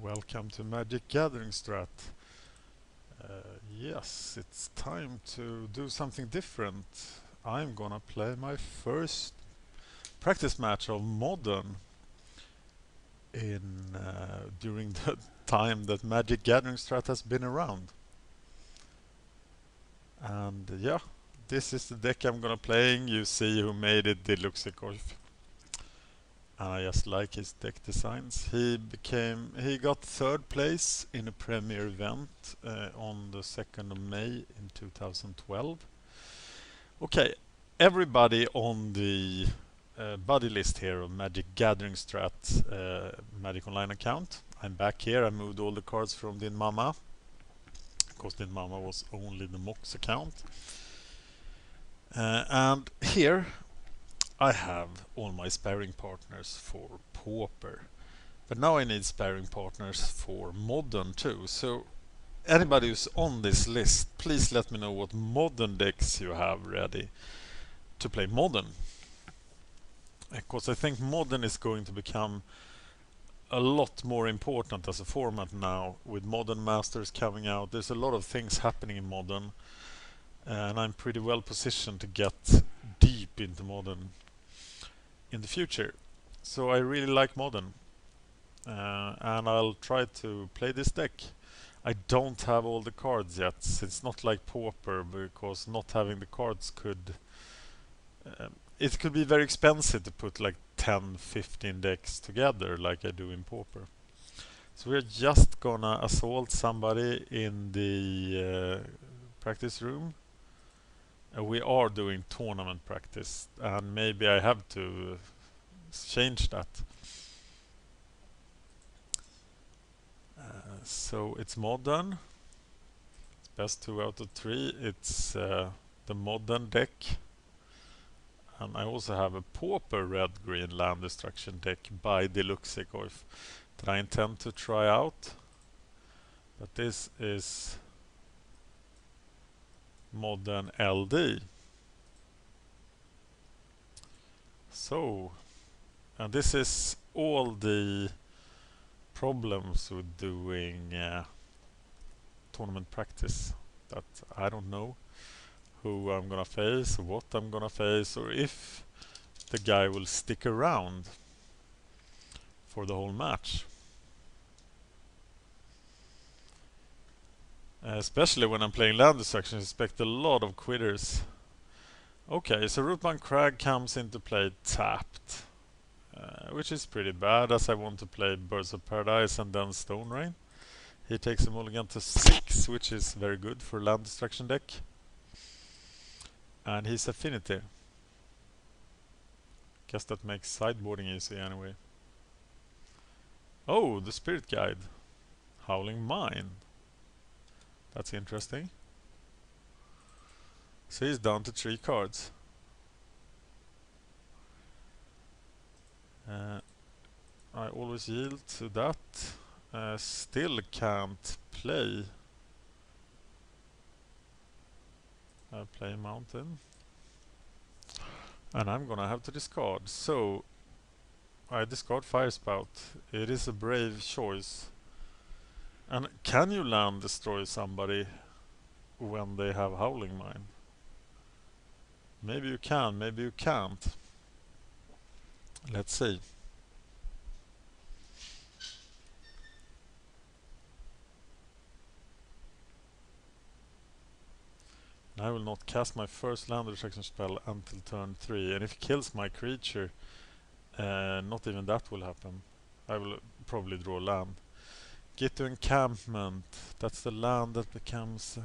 Welcome to MagicGatheringStrat. Yes, it's time to do something different. I'm gonna play my first practice match of Modern during the time that MagicGatheringStrat has been around. And yeah, this is the deck I'm gonna playing. You see who made it, Deluxeicoff. I just like his deck designs. He got third place in a premier event on the 2nd of May in 2012. Okay, everybody on the buddy list here of MagicGatheringStrat Magic Online account. I'm back here. I moved all the cards from Din Mama, because Din Mama was only the Mox account. And here I have all my sparring partners for Pauper, but now I need sparring partners for Modern too. So anybody who's on this list, please let me know what Modern decks you have ready to play Modern, because I think Modern is going to become a lot more important as a format now with Modern Masters coming out. There's a lot of things happening in Modern, and I'm pretty well positioned to get deep into Modern in the future. So I really like Modern, and I'll try to play this deck. I don't have all the cards yet. It's not like Pauper, because not having the cards it could be very expensive to put like 10-15 decks together like I do in Pauper. So we're just gonna assault somebody in the practice room. We are doing tournament practice, and maybe I have to change that. So it's Modern. It's best 2 out of 3. It's the Modern deck. And I also have a Pauper red-green Land Destruction deck by Deluxeicoff that I intend to try out. But this is Modern LD. So, and this is all the problems with doing tournament practice, that I don't know who I'm gonna face, what I'm gonna face, or if the guy will stick around for the whole match. Especially when I'm playing Land Destruction, I expect a lot of quitters. Okay, so Rootbound Crag comes into play tapped, which is pretty bad, as I want to play Birds of Paradise and then Stone Rain. He takes a mulligan to 6, which is very good for Land Destruction deck. And he's Affinity. Guess that makes sideboarding easy anyway. Oh, the Spirit Guide. Howling Mine. That's interesting. So he's down to 3 cards. I always yield to that. Still can't play. Play Mountain. And I'm gonna have to discard. So I discard Firespout. It is a brave choice. And can you land destroy somebody when they have Howling Mine? Maybe you can, maybe you can't. Let's see. I will not cast my first Land Destruction spell until turn 3, and if he kills my creature, not even that will happen. I will probably draw land. Get to Encampment. That's the land that becomes...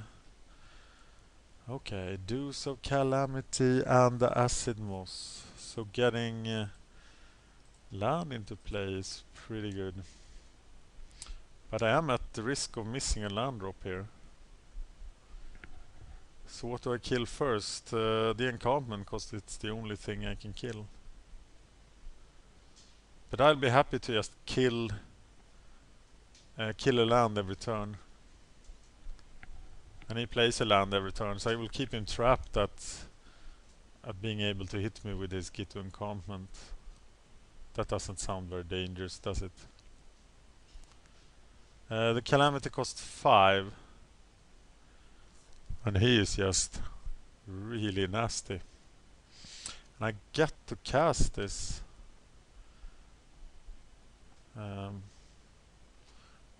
Okay, Deuce of Calamity and the Acid Moss. So getting land into play is pretty good. But I am at the risk of missing a land drop here. So what do I kill first? The Encampment, because it's the only thing I can kill. But I'll be happy to just kill a land every turn. And he plays a land every turn, so I will keep him trapped at being able to hit me with his Get to Encampment. That doesn't sound very dangerous, does it? The Calamity costs 5. And he is just really nasty. And I get to cast this.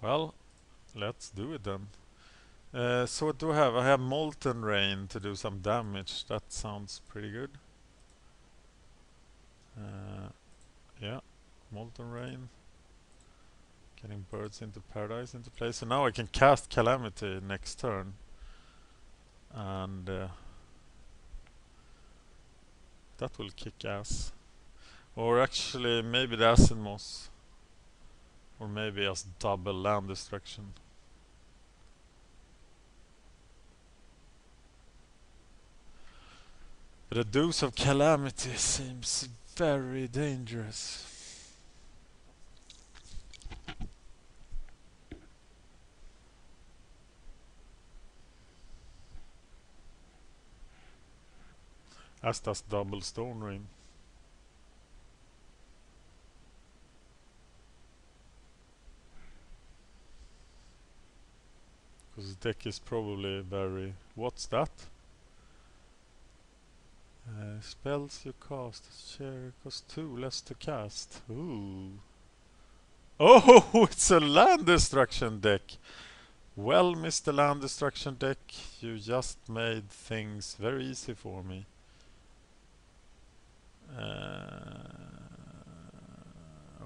Well, let's do it then. So what do I have? I have Molten Rain to do some damage. That sounds pretty good. Yeah, Molten Rain. Getting Birds into Paradise into play. So now I can cast Calamity next turn. And that will kick ass. Or actually, maybe the Acid Moss. Or maybe just double Land Destruction. But the Deuce of Calamity seems very dangerous. As does double Stone Rain. Because the deck is probably very... What's that? Spells you cast share cost 2 less to cast. Ooh. Oh, it's a Land Destruction deck! Well, Mr. Land Destruction deck, you just made things very easy for me.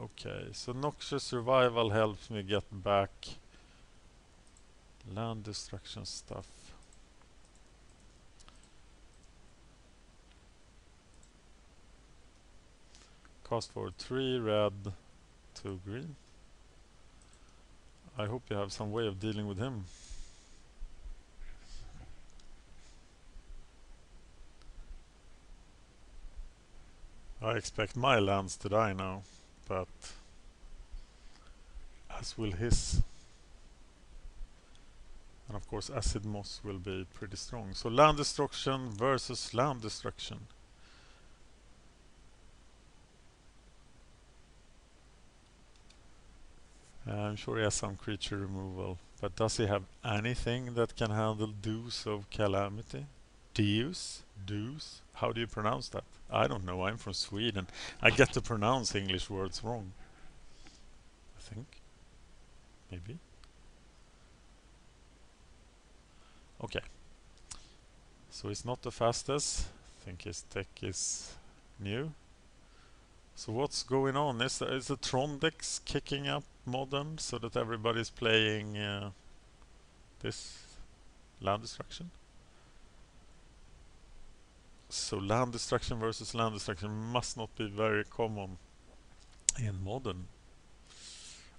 Okay, so Noxious Survival helps me get back Land Destruction stuff. Cost for 3 red, 2 green. I hope you have some way of dealing with him. I expect my lands to die now, but as will his. And of course Acid Moss will be pretty strong. So Land Destruction versus Land Destruction. I'm sure he has some creature removal, but does he have anything that can handle Deuce of Calamity? Deus? Deuce? How do you pronounce that? I don't know, I'm from Sweden. I get to pronounce English words wrong. I think. Maybe. Okay. So he's not the fastest. I think his deck is new. So what's going on? Is the Tron decks kicking up Modern so that everybody's playing this Land Destruction? So Land Destruction versus Land Destruction must not be very common in Modern.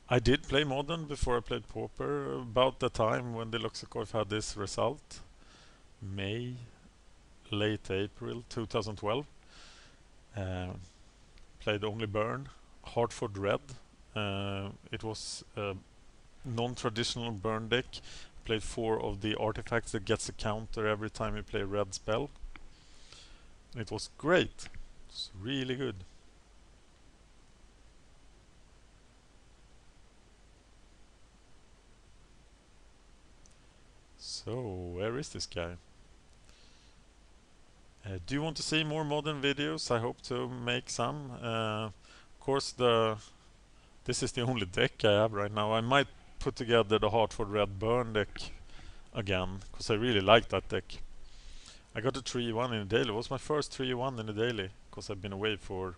I did play Modern before I played Pauper, about the time when Deluxeicoff had this result. May, late April 2012. Played only Burn, Hartford Red. It was a non-traditional Burn deck. Played 4 of the artifacts that gets a counter every time you play a red spell. It was great. It's really good. So, where is this guy? Do you want to see more Modern videos? I hope to make some. Of course, this is the only deck I have right now. I might put together the Hartford Red Burn deck again, because I really like that deck. I got a 3-1 in the daily. It was my first 3-1 in the daily, because I've been away for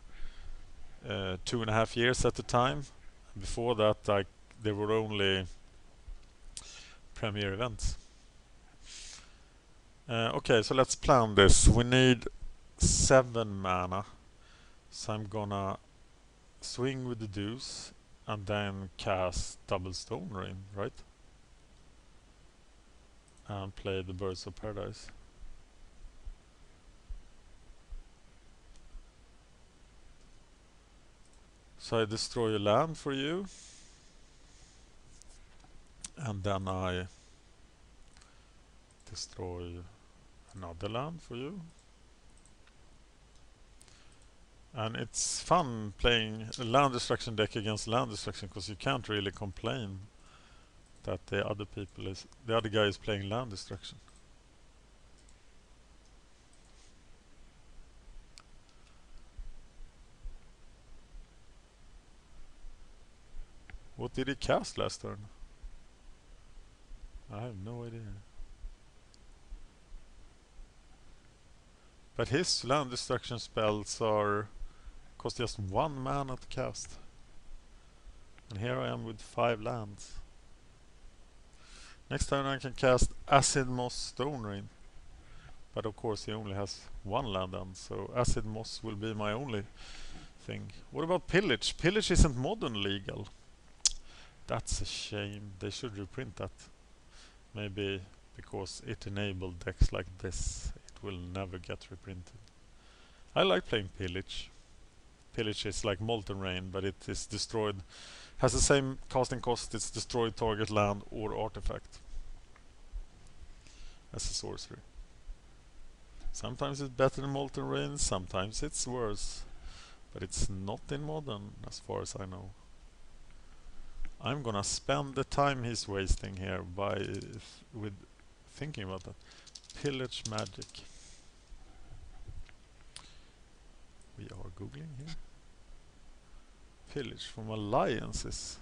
2.5 years at the time. Before that, there were only premier events. Okay, so let's plan this. We need 7 mana. So I'm gonna swing with the Deuce and then cast double Stone Rain, right? And play the Birds of Paradise. So I destroy a land for you. And then I destroy another land for you. And it's fun playing a Land Destruction deck against Land Destruction, because you can't really complain that the other guy is playing land destruction. What did he cast last turn? I have no idea. But his land destruction spells cost just 1 mana to cast. And here I am with 5 lands. Next time I can cast Acid Moss Stone Rain. But of course he only has 1 land then, so Acid Moss will be my only thing. What about Pillage? Pillage isn't modern legal. That's a shame. They should reprint that. Maybe because it enabled decks like this, it will never get reprinted. I like playing Pillage. Pillage is like Molten Rain, but it is destroyed. Has the same casting cost, it's destroyed target land or artifact as a sorcery. Sometimes it's better than Molten Rain, sometimes it's worse. But it's not in modern, as far as I know. I'm gonna spend the time he's wasting here with thinking about that. Pillage Magic. We are googling here. Pillage from Alliances.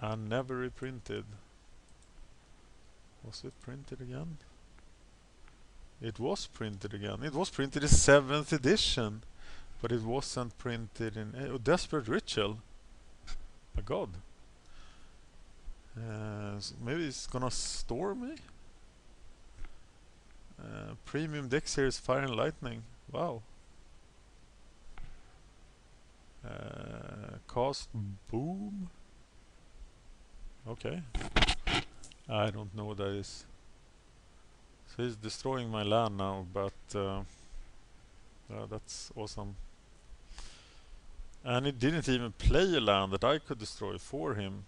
And never reprinted. Was it printed again? It was printed again. It was printed in 7th edition. But it wasn't printed in... Desperate Ritual. My god. So maybe it's gonna store me? Premium deck series Fire and Lightning. Wow. Cast Boom. Okay. I don't know what that is. So he's destroying my land now, but that's awesome. And it didn't even play a land that I could destroy for him.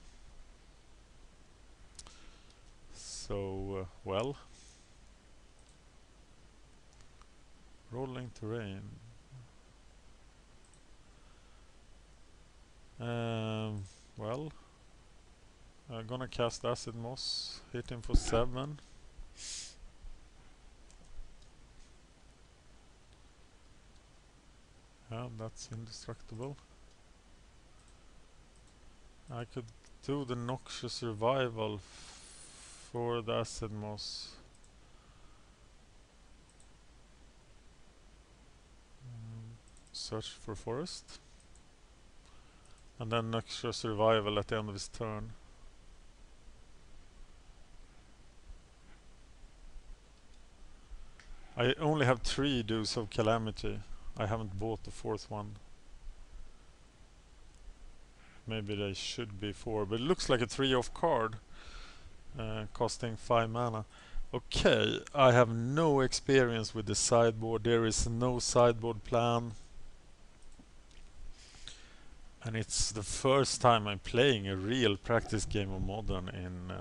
So, well. Rolling terrain. Well. I'm gonna cast Acid Moss. Hit him for 7. Yeah, that's indestructible. I could do the Noxious Revival for the Acid Moss. Search for forest. And then Noxious Revival at the end of his turn. I only have 3 Dews of Calamity. I haven't bought the 4th one. Maybe they should be 4, but it looks like a 3-off card. Costing 5 mana. Okay, I have no experience with the sideboard. There is no sideboard plan. And it's the first time I'm playing a real practice game of Modern in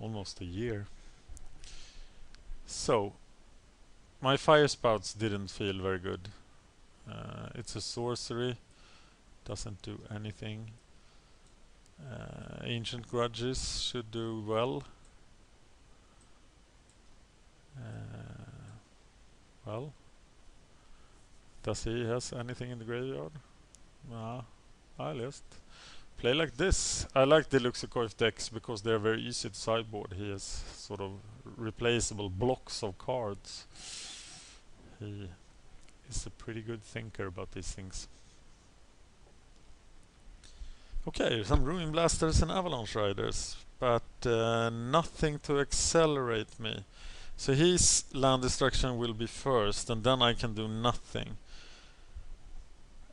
almost a year. So, my Fire Spouts didn't feel very good. It's a sorcery. Doesn't do anything. Ancient Grudges should do well. Well, does he has anything in the graveyard? Nah, I just play like this. I like Deluxeicoff decks because they're very easy to sideboard. He has sort of replaceable blocks of cards. He is a pretty good thinker about these things. Okay, some Ruin Blasters and Avalanche Riders, but nothing to accelerate me. So his land destruction will be first, and then I can do nothing.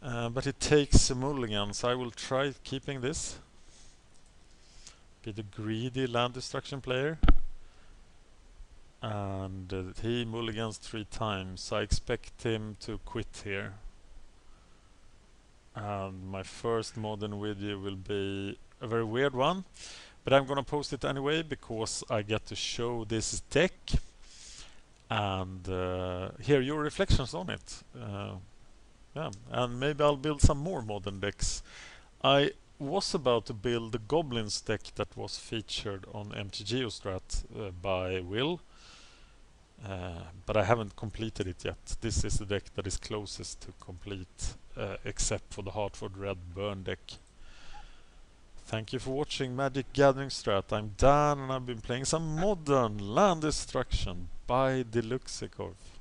But it takes a mulligan, so I will try keeping this. Be the greedy land destruction player. And he mulligans 3 times, so I expect him to quit here. And my first modern video will be a very weird one, but I'm gonna post it anyway because I get to show this deck and hear your reflections on it. Yeah, and maybe I'll build some more modern decks. I was about to build the Goblins deck that was featured on MagicGatheringStrat by Will, but I haven't completed it yet. This is the deck that is closest to complete, except for the Hartford Red Burn deck. Thank you for watching Magic Gathering Strat. I'm Dan and I've been playing some modern land destruction by Deluxeicoff.